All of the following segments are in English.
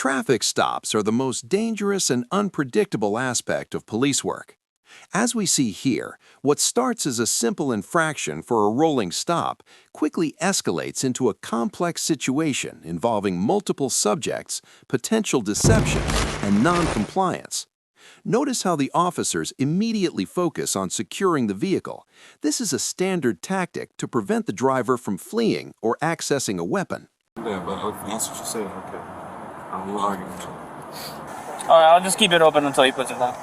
Traffic stops are the most dangerous and unpredictable aspect of police work. As we see here, what starts as a simple infraction for a rolling stop quickly escalates into a complex situation involving multiple subjects, potential deception, and non-compliance. Notice how the officers immediately focus on securing the vehicle. This is a standard tactic to prevent the driver from fleeing or accessing a weapon. Yeah, but that's what you said. Okay. I will argue with you. All right, I'll just keep it open until he puts it down.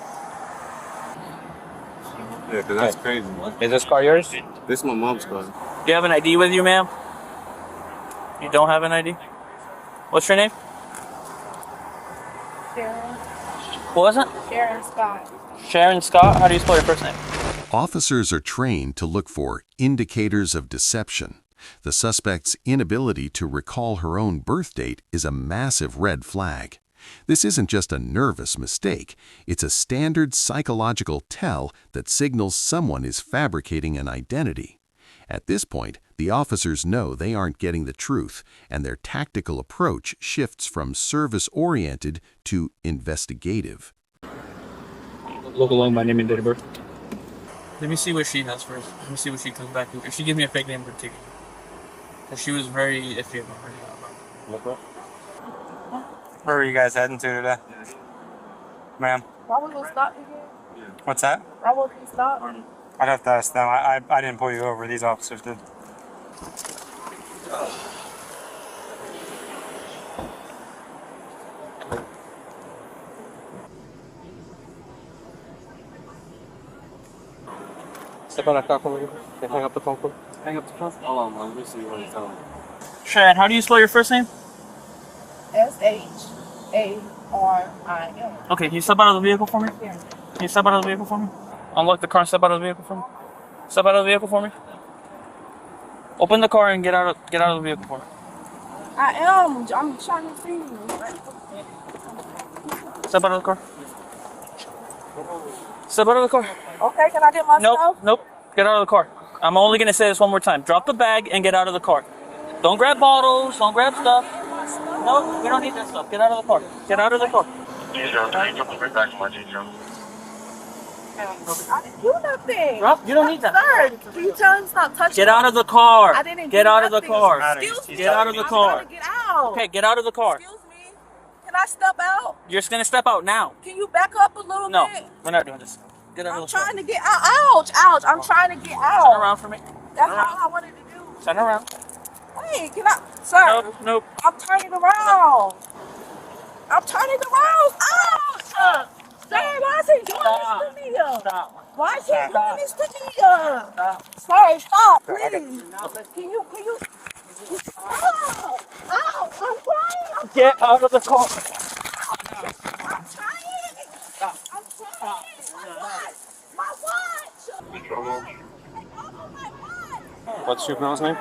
Yeah, because that's crazy. Is this car yours? This is my mom's car. Do you have an ID with you, ma'am? You don't have an ID? What's your name? Sharon. What was it? Sharon Scott. Sharon Scott? How do you spell your first name? Officers are trained to look for indicators of deception. The suspect's inability to recall her own birth date is a massive red flag. This isn't just a nervous mistake, it's a standard psychological tell that signals someone is fabricating an identity. At this point, the officers know they aren't getting the truth, and their tactical approach shifts from service-oriented to investigative. Look along my name and date of birth. Let me see what she has first. Let me see what she comes back to. If she gives me a fake name, we're taking it. Because she was very iffy about her. Look up. Where are you guys heading to today? Ma'am? Why was we stopped again? What's that? Why was we stopped? I'd have to ask them. I didn't pull you over. These officers did. Step on that car for me. Hang up the phone for me. Hang up the phone. Hold on, man. Let me see what he's telling me. Sharon, how do you spell your first name? SHARIM. Okay, can you step out of the vehicle for me? Yeah. Can you step out of the vehicle for me? Unlock the car and step out of the vehicle for me. Step out of the vehicle for me. Open the car and get out of the vehicle for me. I am. I'm trying to see you. Step out of the car. Step out of the car. Okay, can I get my stuff? Nope. Get out of the car. I'm only gonna say this one more time. Drop the bag and get out of the car. Don't grab bottles. Don't grab stuff. No, we don't need that stuff. Get out of the car. Get out of the car. I didn't do nothing. Rob, you don't need that. Sir, can you tell him to stop touching Get out of the car. I didn't Get do out of the nothing. car. Excuse me. Get out of the I'm car. trying to get out. Okay, get out of the car. Excuse me. Can I step out? You're just gonna step out now. Can you back up a little No, bit? we're not doing this. Get out I'm of the car. trying to get out. Ouch, ouch. I'm trying to get out. Turn around for me. That's Turn all around. I wanted to do. Turn around. Wait, can I? Sir, Nope. I'm turning around. I'm turning around. Ouch! Sir, why is he doing this to me? Stop. Why is he Stop. doing this to me? Stop. Sir, stop, please. Can you? Ow! Ow! I'm trying. Get out of the car. I'm trying. I'm trying. My watch. My watch. What's your mom's name?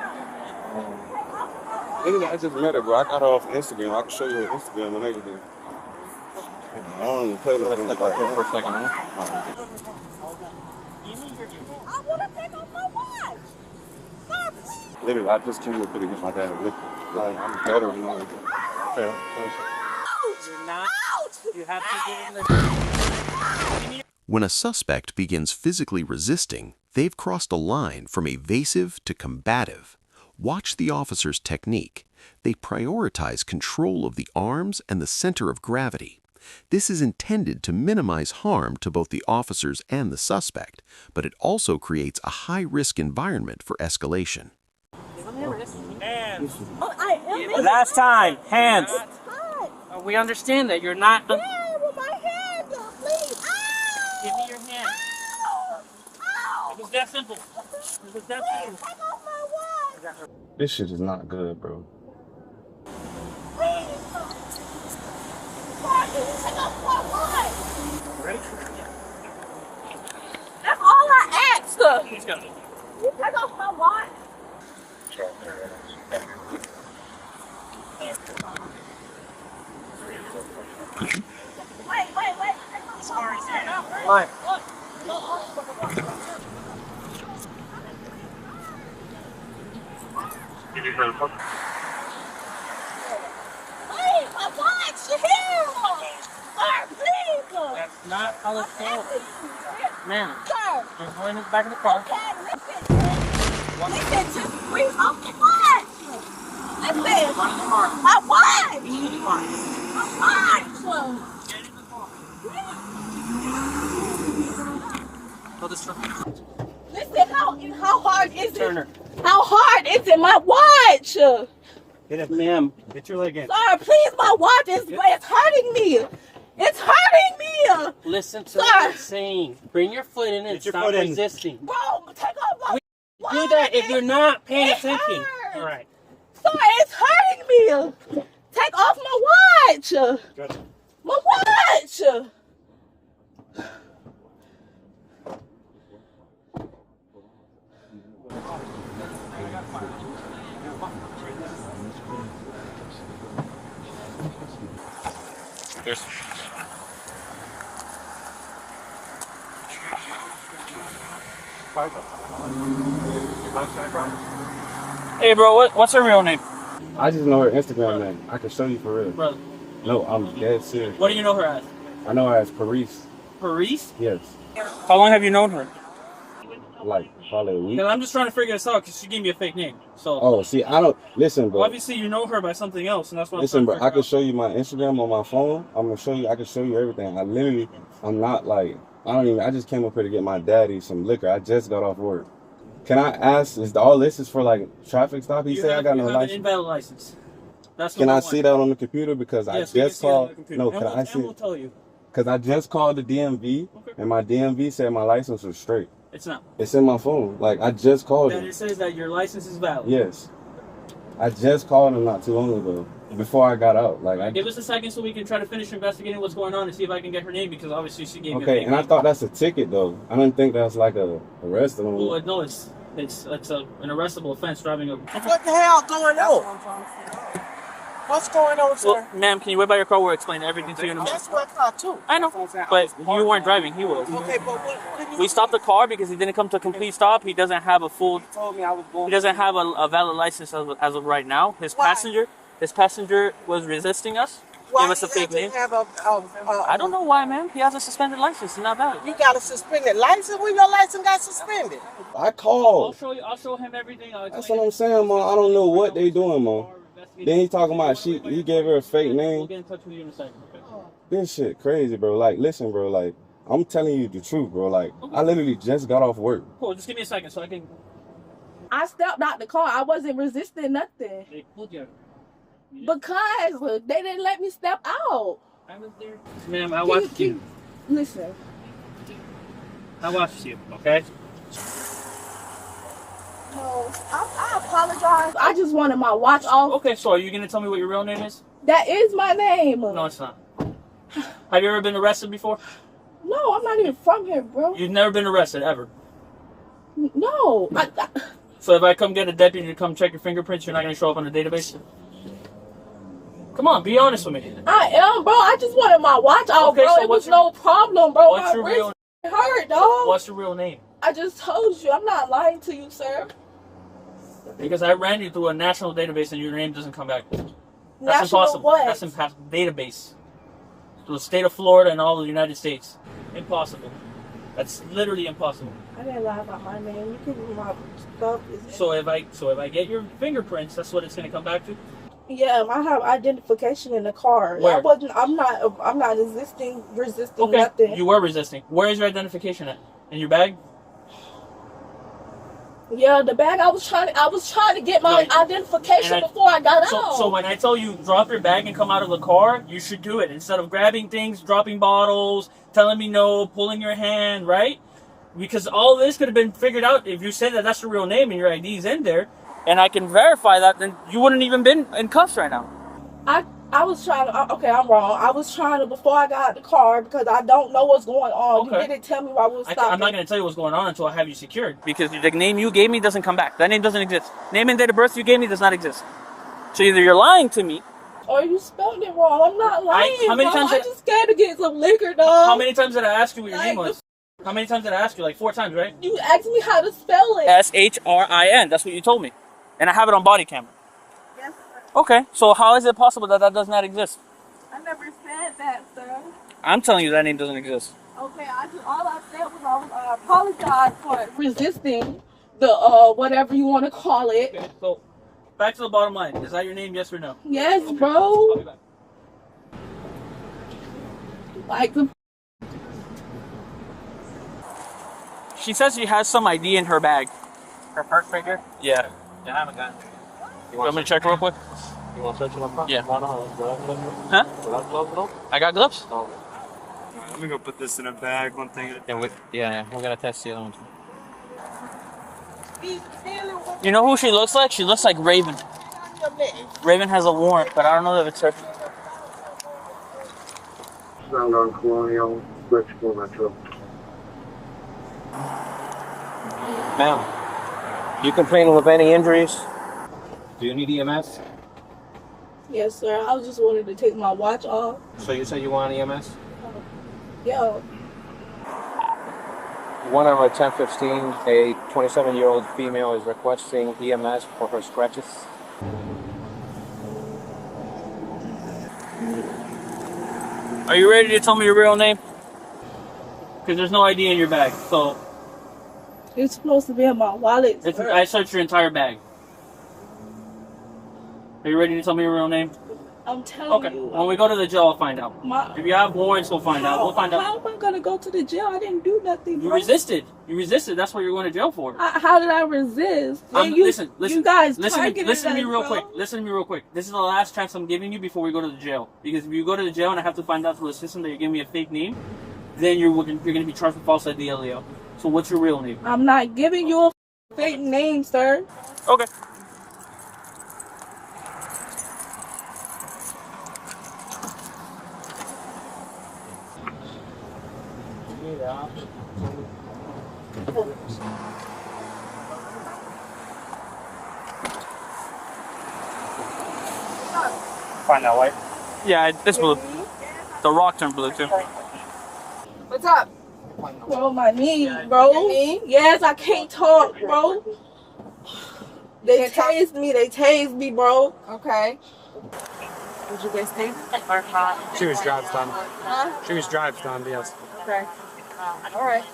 I just met her, bro. I got her off Instagram. I can show you her Instagram and everything. I don't even play with her like that for a second, man. I want to take off my watch. Sir, please. Literally, I just came up to get my dad. Like, I'm better than all You're not. Ouch! You have to give him the. When a suspect begins physically resisting, they've crossed a line from evasive to combative. Watch the officer's technique. They prioritize control of the arms and the center of gravity. This is intended to minimize harm to both the officers and the suspect, but it also creates a high-risk environment for escalation. Hands. Oh, I am. Last time. Hands. Hi. We understand that you're not. Yeah, with my hand up, please. Ow! Give me your hand. Ow! Ow! It was that simple. It was that Please, simple. take off my watch. This shit is not good, bro. Please. Why did you take off my watch? Ready? That's all I asked. Let's go. You take off my watch. Wait. Sorry, Fine. Wait, my watch! You're here! Not how it's called. Ma'am, Sir. you're going in the back of the car. Okay, listen to me. I'm what? Listen. My what? My what? Hold this truck. Listen, how hard is it? Turner. How hard is it? My watch. Get it, ma'am. Get your leg in. Sir, please, my watch is it's hurting me. It's hurting me. Listen to Sir. what I'm saying. Bring your foot in and Get your stop foot in. resisting. Bro, take off my watch. Do that if you're not paying It attention. hurts. All right. Sir, it's hurting me. Take off my watch. Good. My watch. There's. Hey, bro, what's her real name? I just know her Instagram name. I can show you for real. Brother, No, I'm dead serious. what do you know her as? I know her as Paris. Paris? Yes. How long have you known her? Like probably a week. Because I'm just trying to figure this out because she gave me a fake name. So, Oh, see, I don't listen, bro. obviously you know her by something else, and that's what Listen, I'm bro. trying I to can figure show you my Instagram on my phone. I'm gonna show you. I can show you everything. I'm not like. I just came up here to get my daddy some liquor. I just got off work. Can I ask? All this is for like traffic stop? He You said I got you no have an license. invalid license. That's Can number I one. see that on the computer? Because Yes, I we can just see it on called. the computer. No, and can we'll, I and see? we'll tell you. Because I just called the DMV, Okay. and my DMV said my license was straight. It's not. It's in my phone. Like I just called That him. it says that your license is valid. Yes. I just called him not too long ago. Before I got out. Like Give us a second so we can try to finish investigating what's going on and see if I can get her name because obviously she gave me a Okay, fake and I name. thought that's a ticket though. I didn't think that's like a arrest. Well, no, it's an arrestable offense driving a. What the hell going on? What's going on, sir? Well, ma'am, can you wait by your car? We'll explain everything to you in a minute. That's my car too. I know, but you weren't driving. He was. Okay, but what can you We stopped the car because he didn't come to a complete stop. He doesn't have a full. told me I was going? He doesn't have a valid license as of right now. His Why? passenger was resisting us. Why Gave us a you fake have to name. have I don't know why, ma'am. He has a suspended license. It's not valid. You got a suspended license when your license got suspended. I I'll called. show you. I'll show him everything. I'll That's explain what I'm saying, man. I don't know what they doing, man. Then he talking about he gave her a fake We'll name. get in touch with you in a second. Okay? This shit crazy, bro. Like, listen, bro. Like, I'm telling you the truth, bro. Like, I literally just got off work. Cool. Just give me a second so I can. I stepped out the car. I wasn't resisting nothing They pulled you. because they didn't let me step out. I was there. Ma'am, I watched you. Listen. I watched you. Okay. No, I apologize. I just wanted my watch off. Okay. So are you gonna tell me what your real name is? That is my name. No, it's not. Have you ever been arrested before? No, I'm not even from here, bro. You've never been arrested ever. No. So if I come get a deputy to come check your fingerprints, you're not gonna show up on the database? Come on, be honest with me. I am, bro. I just wanted my watch off, Okay, bro. so It what's was no problem, bro. what's My your wrist real- hurt, dog. What's your real name? I just told you. I'm not lying to you, sir. Because I ran you through a national database and your name doesn't come back. That's National impossible. what? That's impossible. Database. To the state of Florida and all of the United States. Impossible. That's literally impossible. I didn't lie about my name. You can my stuff is So if I get your fingerprints, that's what it's gonna come back to. yeah, I have identification in the car. Where? I'm not resisting Okay. nothing. You were resisting. Where is your identification at? In your bag? Yeah, the bag I was trying to get my Right. identification And before I got out. So when I tell you drop your bag and come out of the car, you should do it instead of grabbing things, dropping bottles, telling me no, pulling your hand, right? Because all this could have been figured out if you said that that's your real name and your ID's in there, and I can verify that, then you wouldn't even been in cuffs right now. I was trying to, okay, I'm wrong. I was trying to, before I got out the car, because I don't know what's going on. Okay. You didn't tell me why we were stopping. I'm not going to tell you what's going on until I have you secured. Because the name you gave me doesn't come back. That name doesn't exist. Name and date of birth you gave me does not exist. So either you're lying to me. Or you spelled it wrong. I'm not lying. How many times I just scared to get some liquor, dog. How many times did I ask you what your name Like, was? How many times did I ask you? Like 4 times, right? You asked me how to spell it. SHRIN. That's what you told me. And I have it on body camera. Yes, sir. Okay. So how is it possible that that does not exist? I never said that, sir. I'm telling you that name doesn't exist. Okay, all I said was I apologize for resisting the whatever you want to call it. Okay, so back to the bottom line. Is that your name? Yes or no? Yes, Okay, bro. I'll be back. Like the She says she has some ID in her bag. Her purse right here? Yeah. Yeah, I haven't got it. You want me to check real quick? You want to search my front? Yeah. Huh? Huh? I got gloves? No. Let me go put this in a bag, one thing. Yeah, we're gonna test the other one. You know who she looks like? She looks like Raven. Raven has a warrant, but I don't know if it's her. Sound on Colonial, Bridgeport Metro. Ma'am, you complaining of any injuries? Do you need EMS? yes, sir. I just wanted to take my watch off. So you said you want EMS? Yo, One of our 1015, a 27-year-old female is requesting EMS for her scratches. Are you ready to tell me your real name? Because there's no ID in your bag. So it's supposed to be in my wallet. Sir. I searched your entire bag. Are you ready to tell me your real name? I'm telling Okay. you. When we go to the jail, I'll find out. If you have warrants, we'll find out. We'll find out. How am I gonna go to the jail? I didn't do nothing. You bro. resisted. You resisted. That's what you're going to jail for. How did I resist? Listen. You guys listen to me real bro. quick. Listen to me real quick. This is the last chance I'm giving you before we go to the jail. Because if you go to the jail and I have to find out through the system that you're giving me a fake name, then you're going to be charged with false IDLEO. So what's your real name? I'm not giving you a fake name, sir. Okay. Find that white. Yeah, it's blue. The rock turned blue too. What's up? Bro, my knee, bro. Your knee? Yes, I can't talk, bro. They tased me. They tased me, bro. Okay. Did you get tased? She was drive stunned. Huh? She was drive stunned, yes. Okay. All right.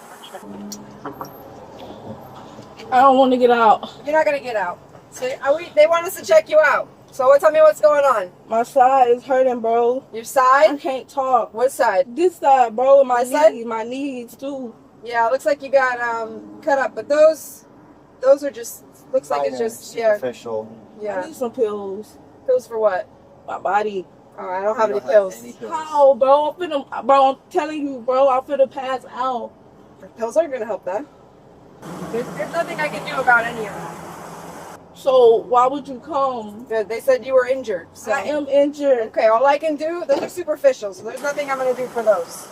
I don't want to get out. You're not gonna get out. So they want us to check you out. So tell me what's going on. My side is hurting, bro. Your I side? can't talk. What side? This side, bro, and my This side? knees, my knees too. Yeah, it looks like you got cut up, but those are just looks like it's just Superficial. I yeah. need some pills. Pills for what? My body. Oh, I don't have any pills. How, bro? I'm telling you, bro, I'm finna pass out. Pills aren't gonna help that. There's nothing I can do about any of that. So why would you come? They said you were injured. So I am injured. okay. All I can do, those are superficial. So there's nothing I'm gonna do for those.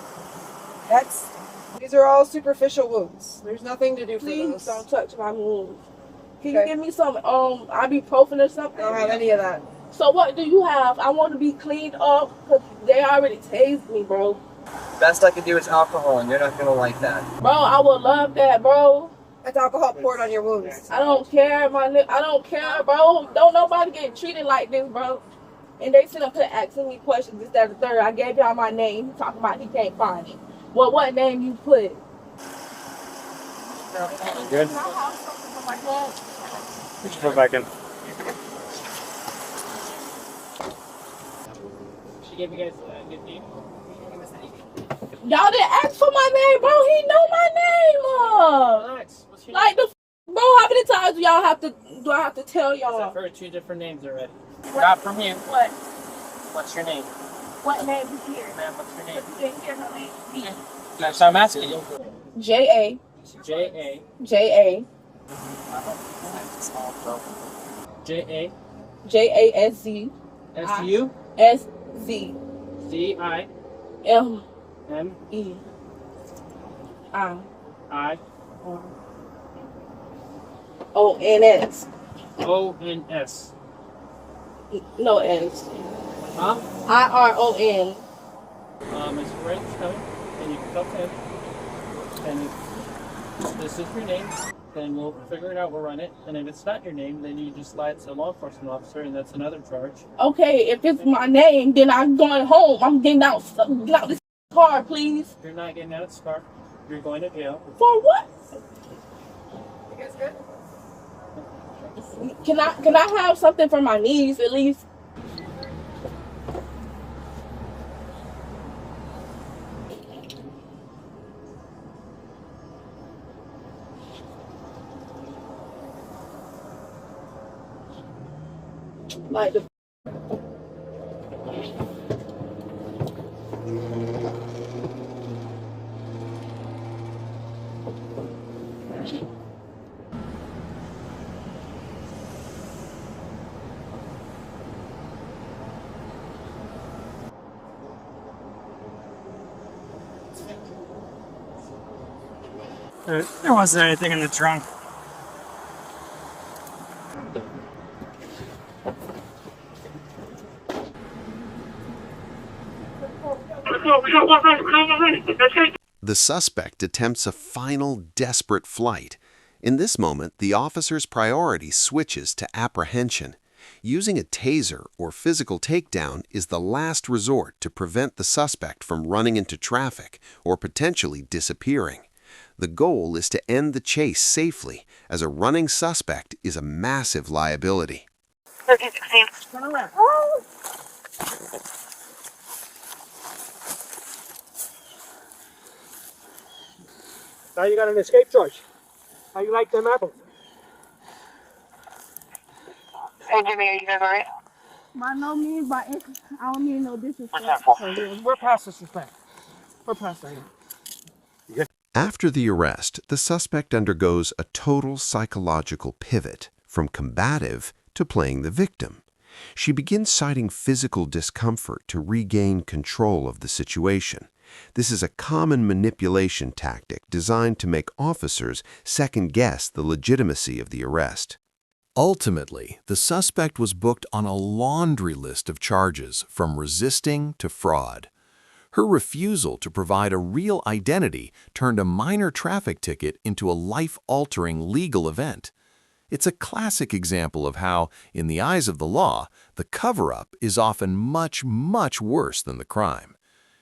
These are all superficial wounds. There's nothing to do for Please those. don't touch my wound. Can Okay. you give me some ibuprofen or something? I don't have any of that. So what do you have? I want to be cleaned up because they already tased me, bro. Best I could do is alcohol, and you're not gonna like that. Bro, I would love that, bro. That's alcohol poured on your wounds. I don't care, I don't care, bro. Don't nobody get treated like this, bro. And they sit up here asking me questions, this, that, the third. I gave y'all my name. He talking about he can't find it. Well, what name you put? Good? We should put back in. She gave you guys a good name. Y'all didn't ask for my name, bro. He know my name. Relax. What's your Like bro, how many times do I have to tell name? y'all? I've heard 2 different names already. Not from you. What? What's your name? What name is here? Ma'am, what's your name? You didn't hear her name. No, so I'm asking you. J.A. J-A. J.A. J-A. J-A-S-Z. S-U. S-Z. C-I. M. M. I. I. O-N-S. O-N-S. No N's. Huh? I-R-O-N. It's right coming. And you can talk to him. And this is your name. then we'll figure it out. We'll run it. And if it's not your name, then you just lie to a law enforcement officer, and that's another charge. Okay, if it's my name, then I'm going home. I'm getting out this car, please. You're not getting out of this car. You're going to jail. For what? You guys good? Can I have something for my knees at least? Like the There wasn't anything in the trunk. The suspect attempts a final desperate flight. In this moment, the officer's priority switches to apprehension. Using a taser or physical takedown is the last resort to prevent the suspect from running into traffic or potentially disappearing. The goal is to end the chase safely, as a running suspect is a massive liability. 1316. Turn around. Now you got an escape charge. How you like them apples? Hey Jimmy, are you guys alright? by no means, I don't mean no disrespect. We're past disrespect. We're past that. After the arrest, the suspect undergoes a total psychological pivot from combative to playing the victim. She begins citing physical discomfort to regain control of the situation. This is a common manipulation tactic designed to make officers second-guess the legitimacy of the arrest. Ultimately, the suspect was booked on a laundry list of charges, from resisting to fraud. Her refusal to provide a real identity turned a minor traffic ticket into a life-altering legal event. It's a classic example of how, in the eyes of the law, the cover-up is often much, much worse than the crime.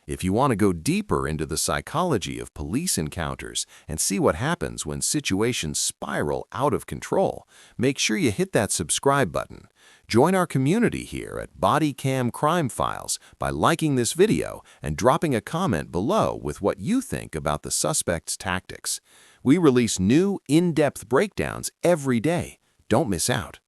If you want to go deeper into the psychology of police encounters and see what happens when situations spiral out of control, make sure you hit that subscribe button. Join our community here at BODYCAM Crime Files by liking this video and dropping a comment below with what you think about the suspect's tactics. We release new, in-depth breakdowns every day. Don't miss out.